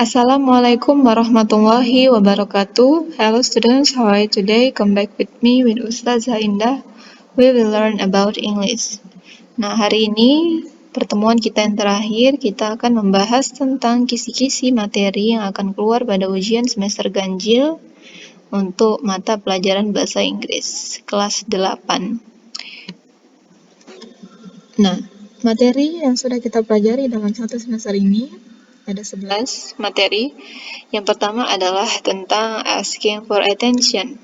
Assalamualaikum warahmatullahi wabarakatuh. Hello students, how are you today? Come back with me with Ustazah Indah. We will learn about English. Nah, hari ini pertemuan kita yang terakhir, kita akan membahas tentang kisi-kisi materi yang akan keluar pada ujian semester ganjil untuk mata pelajaran bahasa Inggris kelas 8. Nah, materi yang sudah kita pelajari dalam satu semester ini ada 11 materi. Yang pertama adalah tentang asking for attention,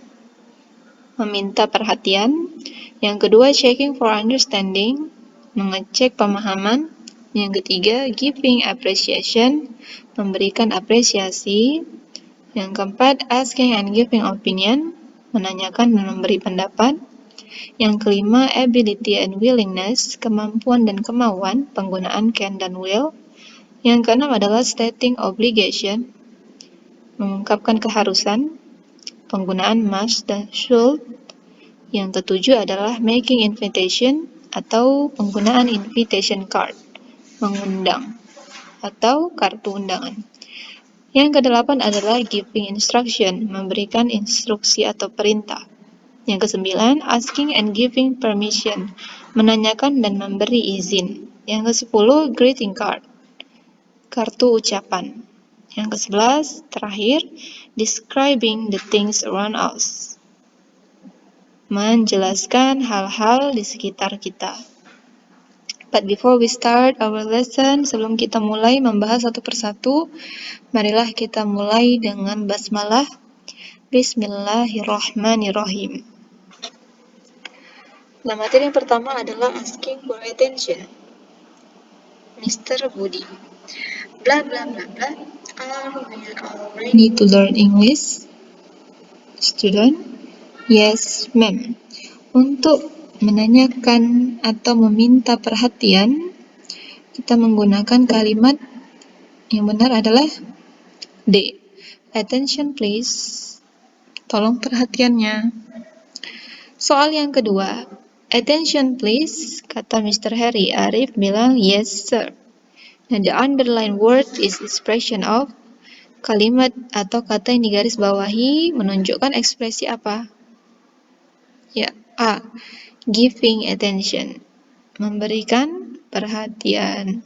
meminta perhatian. Yang kedua, checking for understanding, mengecek pemahaman. Yang ketiga, giving appreciation, memberikan apresiasi. Yang keempat, asking and giving opinion, menanyakan dan memberi pendapat. Yang kelima, ability and willingness, kemampuan dan kemauan, penggunaan can dan will. Yang keenam adalah stating obligation, mengungkapkan keharusan, penggunaan must dan should. Yang ketujuh adalah making invitation atau penggunaan invitation card, mengundang atau kartu undangan. Yang kedelapan adalah giving instruction, memberikan instruksi atau perintah. Yang kesembilan, asking and giving permission, menanyakan dan memberi izin. Yang kesepuluh, greeting card, kartu ucapan. Yang ke-11, terakhir, describing the things around us, menjelaskan hal-hal di sekitar kita. But before we start our lesson, sebelum kita mulai membahas satu persatu, marilah kita mulai dengan basmalah. Bismillahirrahmanirrahim. Nah, materi yang pertama adalah asking for attention. Mr. Budi, blah blah blah blah. Are we all ready to learn English? Student, yes, ma'am. Untuk menanyakan atau meminta perhatian, kita menggunakan kalimat yang benar adalah D. Attention please. Tolong perhatiannya. Soal yang kedua, attention please, kata Mr. Harry. Arif bilang yes sir. Nah, the underlined word is expression of, kalimat atau kata yang digaris bawahi menunjukkan ekspresi apa? Ya, A. Giving attention, memberikan perhatian.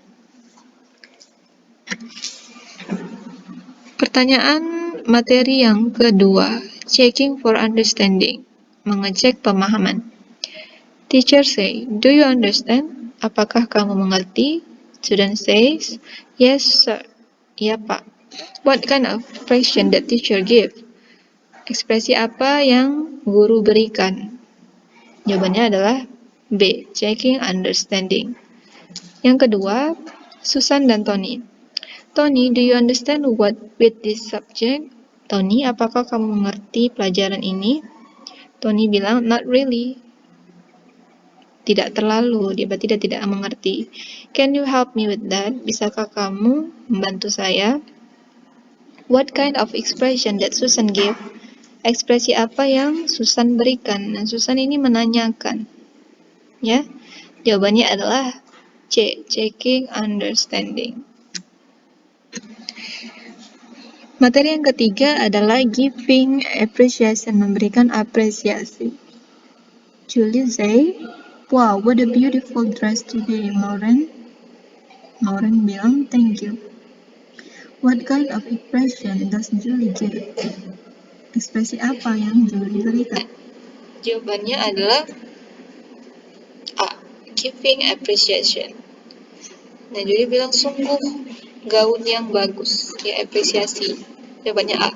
Pertanyaan materi yang kedua, checking for understanding, mengecek pemahaman. Teacher say, do you understand? Apakah kamu mengerti? Student says, yes sir. Ya pak. What kind of expression that teacher give? Ekspresi apa yang guru berikan? Jawabannya adalah B. Checking understanding. Yang kedua, Susan dan Tony. Tony, do you understand what with this subject? Tony, apakah kamu mengerti pelajaran ini? Tony bilang, not really. Tidak terlalu, dia berarti dia tidak mengerti. Can you help me with that? Bisakah kamu membantu saya? What kind of expression that Susan give? Ekspresi apa yang Susan berikan? Dan Susan ini menanyakan. Ya, jawabannya adalah C. Checking understanding. Materi yang ketiga adalah giving appreciation, memberikan apresiasi. Julie say, wow, what a beautiful dress today, Lauren. Lauren bilang, thank you. What kind of expression does Julie give? Ekspresi apa yang Julie berikan? Jawabannya adalah A. Giving appreciation. Nah, Julie bilang, sungguh gaun yang bagus, ya apresiasi. Jawabannya A.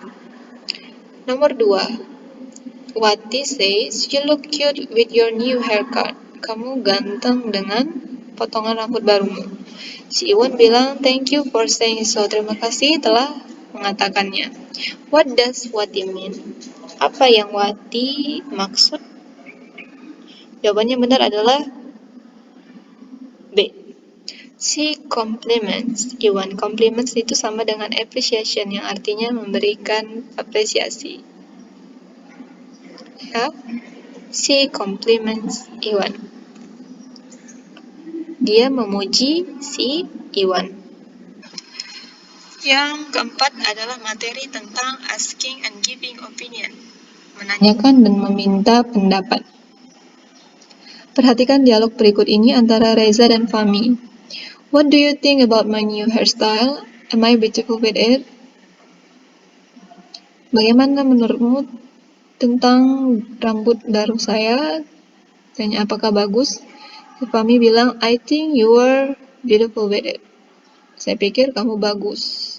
Nomor 2. Wati says, you look cute with your new haircut. Kamu ganteng dengan potongan rambut barumu. Si Iwan bilang, thank you for saying so. Terima kasih telah mengatakannya. What does Wati mean? Apa yang Wati maksud? Jawabannya benar adalah B. She compliments Iwan. Compliments itu sama dengan appreciation, yang artinya memberikan apresiasi. Ya, she compliments Iwan. Dia memuji si Iwan. Yang keempat adalah materi tentang asking and giving opinion, menanyakan dan meminta pendapat. Perhatikan dialog berikut ini antara Reza dan Fahmi. What do you think about my new hairstyle? Am I beautiful with it? Bagaimana menurutmu tentang rambut baru saya? Tanya apakah bagus? Fahmi bilang, I think you are beautiful with it. Saya pikir kamu bagus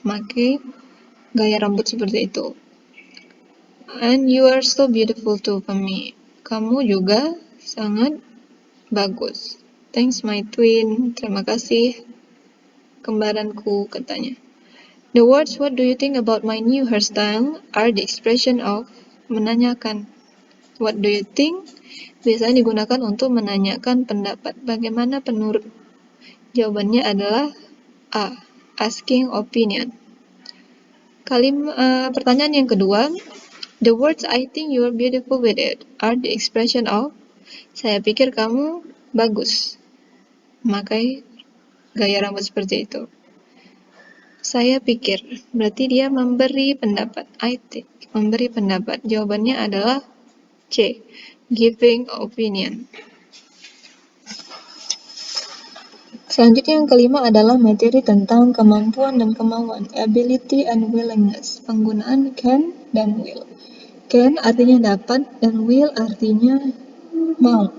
pakai gaya rambut seperti itu. And you are so beautiful too, Fahmi. Kamu juga sangat bagus. Thanks my twin. Terima kasih kembaranku, katanya. The words what do you think about my new hairstyle are the expression of menanyakan. What do you think biasanya digunakan untuk menanyakan pendapat. Bagaimana menurut? Jawabannya adalah A. Asking opinion. Pertanyaan yang kedua, the words I think you are beautiful with it are the expression of saya pikir kamu bagus memakai gaya rambut seperti itu. Saya pikir, berarti dia memberi pendapat. I think, memberi pendapat. Jawabannya adalah C. Giving opinion. Selanjutnya yang kelima adalah materi tentang kemampuan dan kemauan, ability and willingness, penggunaan can dan will. Can artinya dapat dan will artinya mau.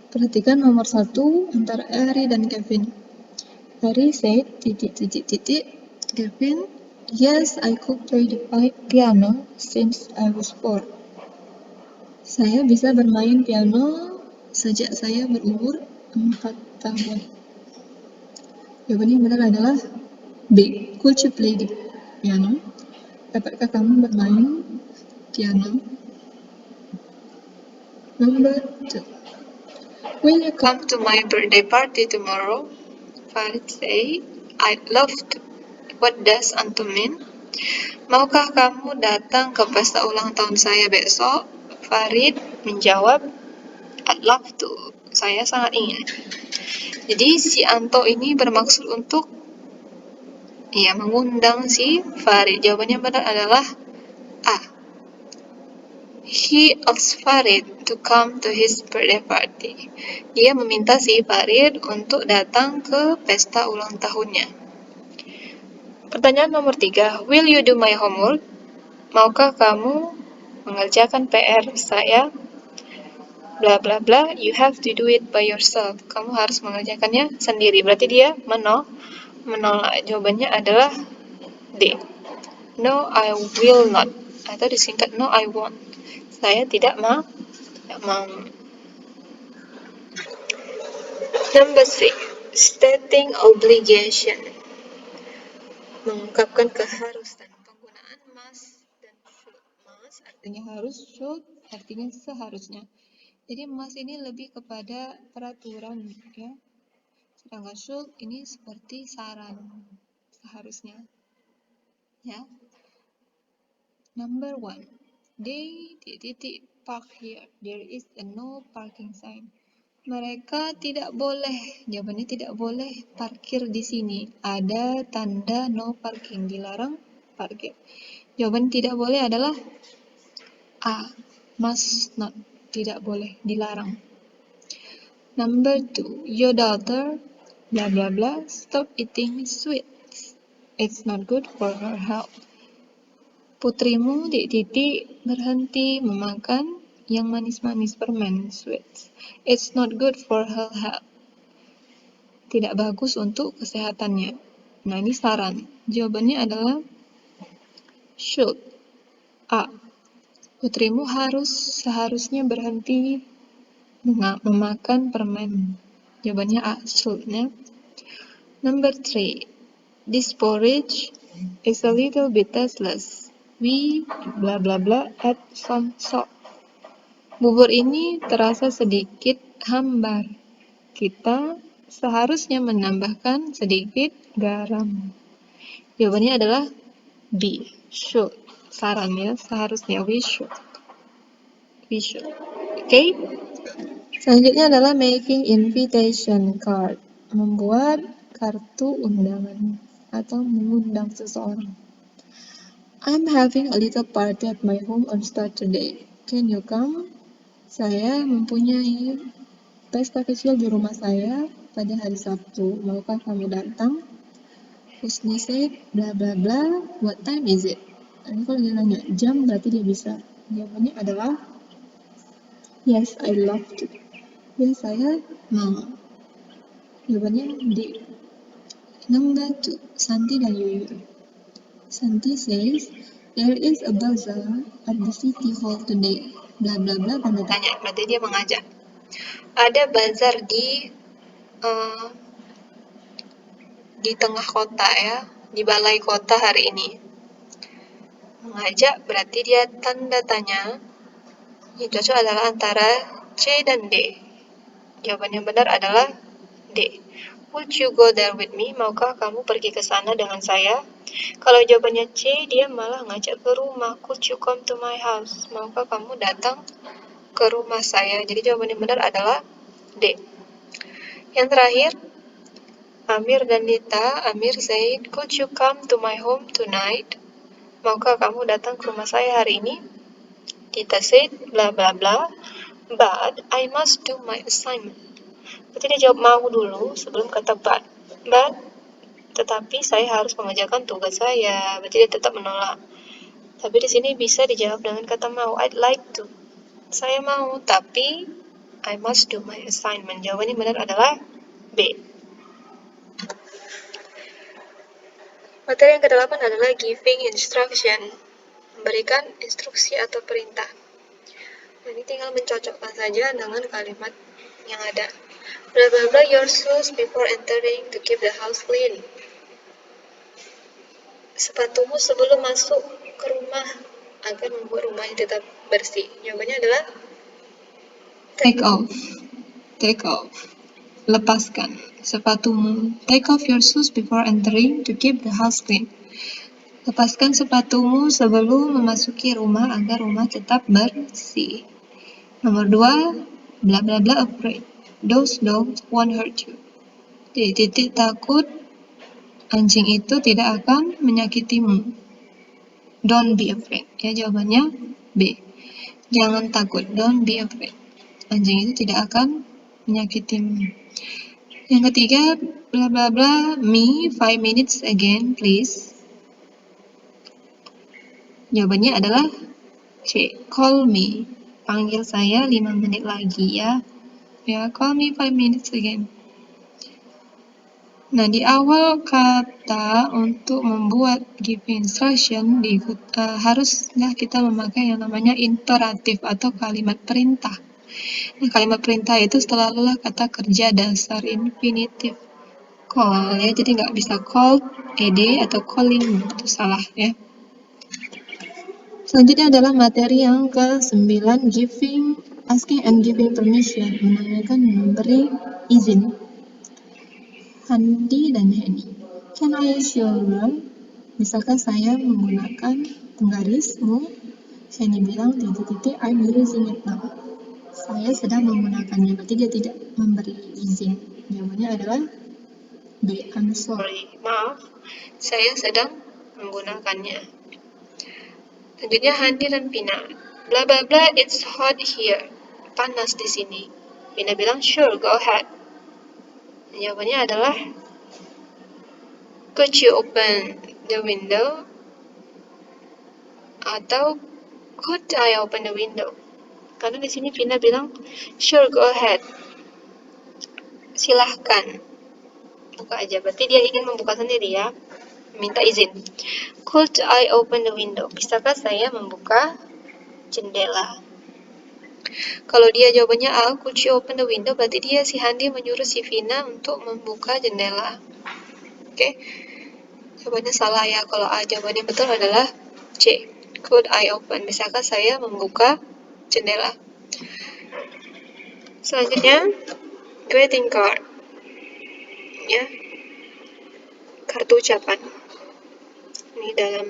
Perhatikan nomor 1 antara Ari dan Kevin. Ari said, Kevin, yes, I could play the piano since I was 4. Saya bisa bermain piano sejak saya berumur 4 tahun. Jawabannya yang benar adalah B. Could you play the piano? Dapatkah kamu bermain piano? Number 2. Will you come to my birthday party tomorrow? Farid say, I'd love to. What does antum mean? Maukah kamu datang ke pesta ulang tahun saya besok? Farid menjawab, I'd love to. Saya sangat ingin. Jadi si Anto ini bermaksud untuk mengundang si Farid. Jawabannya benar adalah A. He asked Farid to come to his birthday party. Dia meminta si Farid untuk datang ke pesta ulang tahunnya. Pertanyaan nomor 3. Will you do my homework? Maukah kamu mengerjakan PR saya? Bla bla bla, you have to do it by yourself. Kamu harus mengerjakannya sendiri. Berarti dia menolak. Jawabannya adalah D. No, I will not. Atau disingkat no, I won't. Saya tidak mau. Number 6. Stating obligation. Mengungkapkan keharusan. Penggunaan must dan should. Must artinya harus, should artinya seharusnya. Jadi must ini lebih kepada peraturan, ya. Sedangkan should ini seperti saran, seharusnya. Ya. Number 1. They park here. There is a no parking sign. Mereka tidak boleh, jawabannya tidak boleh parkir di sini. Ada tanda no parking, dilarang parkir. Jawaban tidak boleh adalah A. Must not, tidak boleh, dilarang. Number 2. Your daughter, blah blah blah, stop eating sweets. It's not good for her health. Putrimu, berhenti memakan yang manis-manis, permen, sweets. It's not good for her health. Tidak bagus untuk kesehatannya. Nah, ini saran. Jawabannya adalah should. A. Putrimu seharusnya berhenti memakan permen. Jawabannya A. Should, ya. Number 3. This porridge is a little bit tasteless. We blah blah blah add some salt. Bubur ini terasa sedikit hambar. Kita seharusnya menambahkan sedikit garam. Jawabannya adalah B. Should. Saran, ya, seharusnya we should. Okay? Selanjutnya adalah making invitation card. Membuat kartu undangan atau mengundang seseorang. I'm having a little party at my home on Saturday. Can you come? Saya mempunyai pesta kecil di rumah saya pada hari Sabtu. Maukah kamu datang? Husni said, bla bla bla, what time is it? Ini kalau dia nanya jam, berarti dia bisa. Jawabannya adalah yes, I love to. Ya, saya mau. Jawabannya D. Number 2, Santi dan Yuyun. Santi says, there is a bazaar at the city hall today. Bla bla bla, tanda tanya. Berarti dia mengajak. Ada bazar di tengah kota ya, di balai kota hari ini. Mengajak berarti dia tanda tanya. Yang cocok adalah antara C dan D. Jawaban yang benar adalah D. Would you go there with me? Maukah kamu pergi ke sana dengan saya? Kalau jawabannya C, dia malah ngajak ke rumah. Could you come to my house? Maukah kamu datang ke rumah saya? Jadi jawaban yang benar adalah D. Yang terakhir, Amir dan Nita. Amir said, could you come to my home tonight? Maukah kamu datang ke rumah saya hari ini? Nita said, bla bla bla. But I must do my assignment. Berarti dia jawab mau dulu sebelum kata but. But, tetapi saya harus mengerjakan tugas saya. Berarti dia tetap menolak. Tapi di sini bisa dijawab dengan kata mau. I'd like to. Saya mau, tapi I must do my assignment. Jawabannya benar adalah B. Materi yang ke-8 adalah giving instruction. Memberikan instruksi atau perintah. Ini tinggal mencocokkan saja dengan kalimat yang ada. Bla bla bla your shoes before entering to keep the house clean. Sepatumu sebelum masuk ke rumah agar membuat rumahnya tetap bersih. Jawabannya adalah take off. Take off. Lepaskan sepatumu. Take off your shoes before entering to keep the house clean. Lepaskan sepatumu sebelum memasuki rumah agar rumah tetap bersih. Nomor 2, bla bla bla afraid. Those dogs won't hurt you. Titik takut, anjing itu tidak akan menyakitimu. Don't be afraid. Ya, jawabannya B. Jangan takut. Don't be afraid. Anjing itu tidak akan menyakitimu. Yang ketiga, bla bla bla me 5 minutes again, please. Jawabannya adalah C. Call me. Panggil saya 5 menit lagi ya. Ya, call me 5 minutes again. Nah, di awal kata untuk membuat giving instruction harusnya kita memakai yang namanya imperatif atau kalimat perintah. Nah, kalimat perintah itu selalulah kata kerja dasar infinitif. Call ya, jadi nggak bisa called, ed atau calling, itu salah ya. Selanjutnya adalah materi yang ke-9, asking and giving permission, menanyakan dan memberi izin. Handi dan Henny. Can I use your room? Bisakah saya menggunakan penggarismu? Henny bilang, I'm using it now. Saya sedang menggunakannya, berarti dia tidak memberi izin. Jawabannya adalah B. I'm sorry. Maaf, saya sedang menggunakannya. Selanjutnya Handi dan Pina. Bla bla bla, it's hot here. Panas di sini. Pina bilang, sure, go ahead. Jawabannya adalah could you open the window? Atau could I open the window? Karena di sini Pina bilang, sure, go ahead. Silahkan. Buka aja. Berarti dia ingin membuka sendiri ya. Minta izin. Could I open the window? Bisakah saya membuka jendela? Kalau dia jawabannya A, could you open the window? Berarti dia si Handi menyuruh si Vina untuk membuka jendela. Oke. Jawabannya salah ya. Kalau A, jawabannya betul adalah C. Could I open? Bisakah saya membuka jendela? Selanjutnya, greeting card. Ya. Kartu ucapan. Ini dalam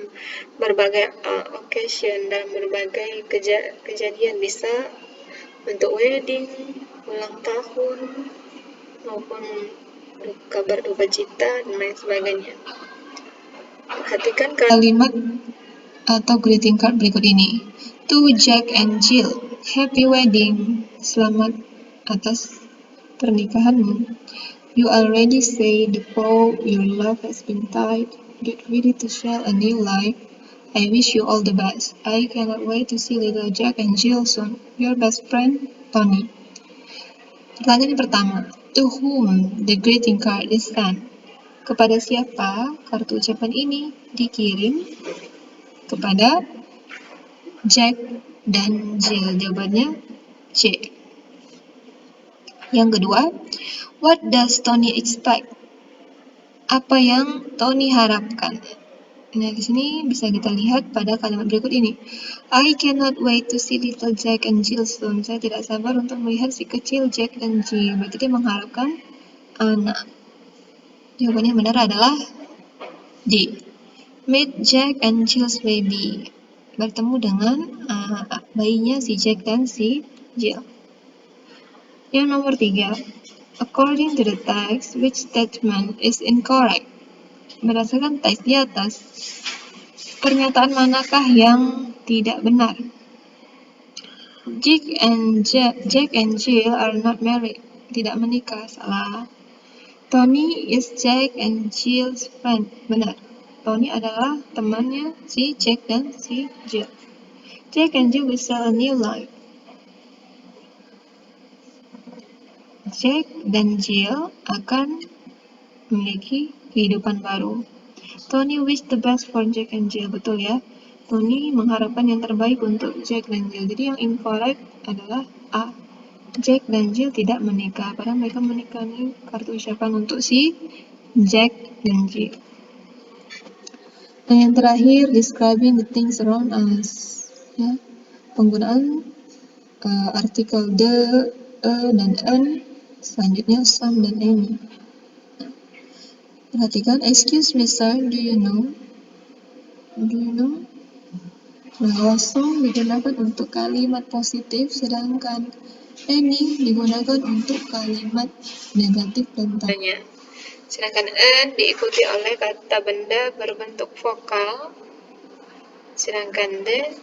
berbagai occasion, dalam berbagai kejadian, bisa untuk wedding, ulang tahun, maupun kabar duka cita, dan lain sebagainya. Perhatikan kalimat atau greeting card berikut ini. To Jack and Jill, happy wedding. Selamat atas pernikahanmu. You already say the bow your love has been tied. Get ready to share a new life. I wish you all the best. I cannot wait to see little Jack and Jill soon. Your best friend, Tony. Pertanyaan yang pertama. To whom the greeting card is sent? Kepada siapa kartu ucapan ini dikirim? Kepada Jack dan Jill. Jawabannya C. Yang kedua, what does Tony expect? Apa yang Tony harapkan? Nah, di sini bisa kita lihat pada kalimat berikut ini. I cannot wait to see little Jack and Jill soon. Saya tidak sabar untuk melihat si kecil Jack dan Jill. Berarti dia mengharapkan anak. Jawabannya benar adalah D. Meet Jack and Jill's baby. Bertemu dengan bayinya si Jack dan si Jill. Yang nomor 3. According to the text, which statement is incorrect? Berdasarkan teks di atas, pernyataan manakah yang tidak benar? Jack and Jill are not married. Tidak menikah. Salah. Tony is Jack and Jill's friend. Benar. Tony adalah temannya si Jack dan si Jill. Jack and Jill will start a new life. Jack dan Jill akan memiliki kehidupan baru. Tony wish the best for Jack and Jill. Betul ya. Tony mengharapkan yang terbaik untuk Jack dan Jill. Jadi yang incorrect adalah A. Jack dan Jill tidak menikah. Padahal mereka menikah nih, kartu ucapan untuk si Jack dan Jill. Dan yang terakhir, describing the things around us. Ya. Penggunaan artikel the, dan an. Selanjutnya some dan any. Perhatikan, excuse me sir, do you know? Do you know? Nah, some digunakan untuk kalimat positif, sedangkan any digunakan untuk kalimat negatif dan tanya. Sedangkan an diikuti oleh kata benda berbentuk vokal, sedangkan the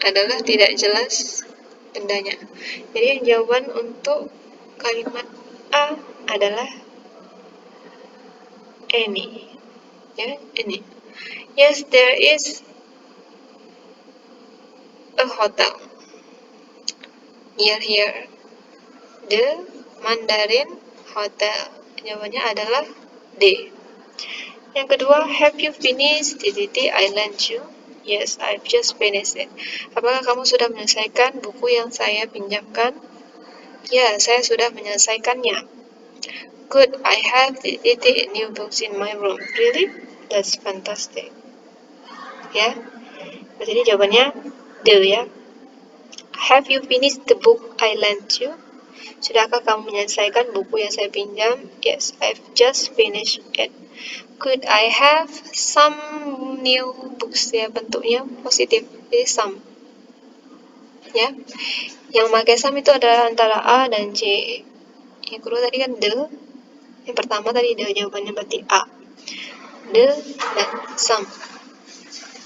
adalah tidak jelas bendanya. Jadi yang jawaban untuk kalimat A adalah any. Ya, any. Yes, there is a hotel near here. The Mandarin Hotel. Jawabannya adalah D. Yang kedua, have you finished I lent you? Yes, I've just finished it. Apakah kamu sudah menyelesaikan buku yang saya pinjamkan? Ya, saya sudah menyelesaikannya. Good, I have new books in my room. Really? That's fantastic. Ya, jadi jawabannya D ya. Have you finished the book I lent you? Sudahkah kamu menyelesaikan buku yang saya pinjam? Yes, I've just finished it. Could I have some new books? Ya, bentuknya positif. Jadi some. Ya. Yang pakai some itu adalah antara A dan C. Yang kedua tadi kan the. Yang pertama tadi the, jawabannya berarti A. The dan some.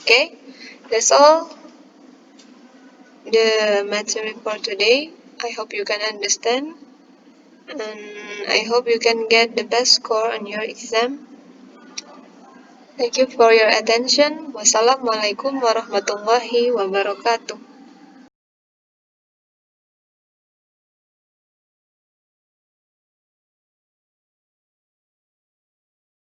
Okay? That's all the material for today. I hope you can understand, and I hope you can get the best score on your exam. Thank you for your attention. Wassalamualaikum warahmatullahi wabarakatuh.